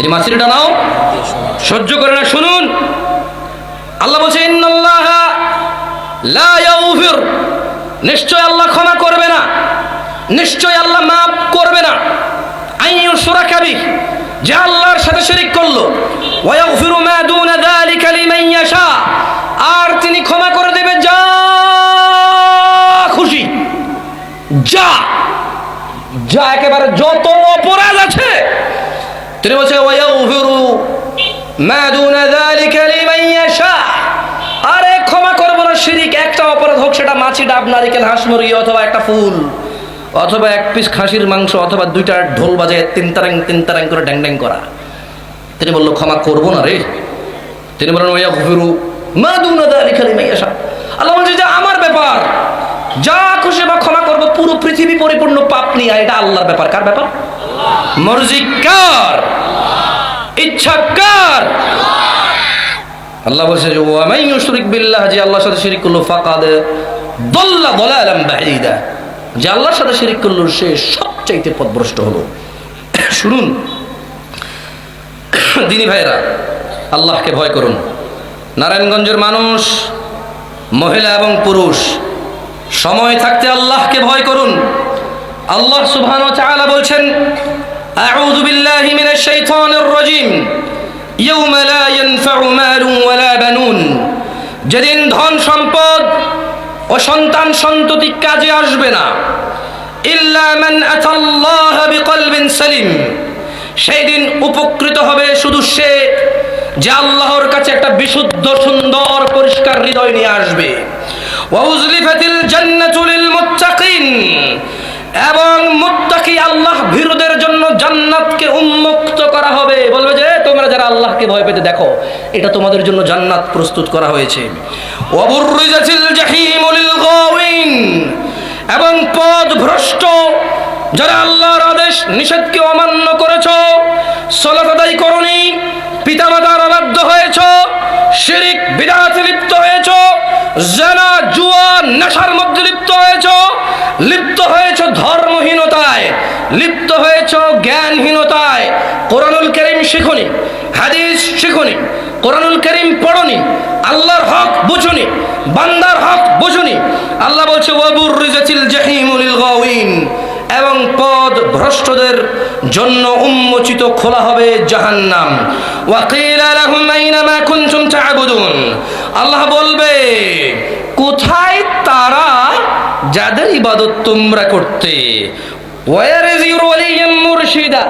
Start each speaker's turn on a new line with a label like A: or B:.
A: এই মাছিটা নাও, সহ্য করে না। শুনুন, আল্লাহ বলছে ইন্নাল্লাহা লা ইয়াগফির, নিশ্চয় আল্লাহ ক্ষমা করবে না, নিশ্চয় আল্লাহ মাফ করবে না। আইয়ুশরাকা বিহি, যে আল্লাহর সাথে শিরক করলো, ওয়া ইয়াগফিরু মা দুনা যালিকা লিমান ইয়াশা, আর তিনি ক্ষমা করে দেবে যা খুশি, যা যা একেবারে যত অপরাধ আছে তিনি বলছে ওয়া ইয়াগফিরু মা দুনা যালিকা লিমান ইয়াশা, আরে ক্ষমা করবো না শিরিক, একটা অপরাধ হোক, সেটা মাছি, ডাব, নারিকেল, হাঁস, মুরগি, অথবা একটা ফুল, অথবা এক পিস খাসির মাংস, অথবা দুইটা ঢোল বাজে তিন তারাং করে ড্যাং ড্যাং করা। তিনি বলল ক্ষমা করবো না রে। তিনি বললেন ওয়া ইয়াগফিরু মা দুনা যালিকা লিমান ইয়াশা, আল্লাহ বলছে যে আমার ব্যাপার, যা খুশি বা ক্ষমা করবো। পুরো পৃথিবী পরিপূর্ণ পাপ নিয়ে, এটা আল্লাহর ব্যাপার। কার ব্যাপার? মর্জি কার, ইচ্ছা কার? আল্লাহ বলছে যে ওয়া মান ইউশরিক বিল্লাহ, যে আল্লাহর সাথে শিরক করলো, ফাকাদ দাল্লা দালালান বাঈদা, যে আল্লাহর সাথে শিরক করলো সে সবচাইতে পথভ্রষ্ট হলো। শুনুন দিনী ভাইরা, আল্লাহকে ভয় করুন। নারায়ণগঞ্জের মানুষ, মহিলা এবং পুরুষ, সময় থাকতে আল্লাহকে ভয় করুন। আল্লাহ সুবহানাহু ওয়া তাআলা বলছেন আউযু বিল্লাহি মিনাশ শাইতানির রাজীম, ইয়াওমা লা ইয়ানফাউ মালুন ওয়ালা বানুন, যেদিন ধন সম্পদ ও সন্তান সন্ততি কাজে আসবে না, ইল্লা মান আতাল্লাহ বিকলবিন সালিম, সেই দিন উপকৃত হবে শুধু সে যে আল্লাহর কাছে একটা বিশুদ্ধ, সুন্দর, পরিষ্কার হৃদয় নিয়ে আসবে। ওয়া উযলিফাতিল জান্নাতু লিল মুত্তাকিন, এবং মুত্তাকি আল্লাহ ভীরুদের জন্য জান্নাতকে উন্মুক্ত করা হবে। বলবে যে তোমরা যারা আল্লাহকে ভয় পেতে দেখো, এটা তোমাদের জন্য জান্নাত প্রস্তুত করা হয়েছে। ওয়া বুররিজাতিল জাহিমু লিল গাওয়িন, এবং পথ ভ্রষ্ট যারা আল্লাহর আদেশ নিষেধকে অমান্য করেছো, সালাত আদায় করনি, পিতামাতার অবাধ্য হয়েছো, শিরক বিদআতে লিপ্ত হয়েছো, জিনা, জুয়া, নেশার মধ্যে লিপ্ত হয়েছো, লিপ্ত হয়েছো ধর্মহীনতায়, লিপ্ত হয়েছো জ্ঞানহীনতায়, কোরআনুল কারীম শিখুনি, হাদিস শিখুনি, কোরআনুল কারীম পড়নি, আল্লাহর হক বুঝুনি, বান্দার হক বুঝুনি। আল্লাহ বলছে ওয়া বুররিজাতিল জাহিমু লিল গাওয়িন, এবং পথ ভ্রষ্টদের জন্য উন্মোচিত খোলা হবে জাহান্নাম। ওয়া কিলা লাহুম আইনা মা কুনতুম তা'বুদুন, আল্লাহ বলবে কোথায় তারা যাদের ইবাদত তোমরা করতে। ওয়া ইয়ারজিউ ওয়ালিয়াম মুরশিদা,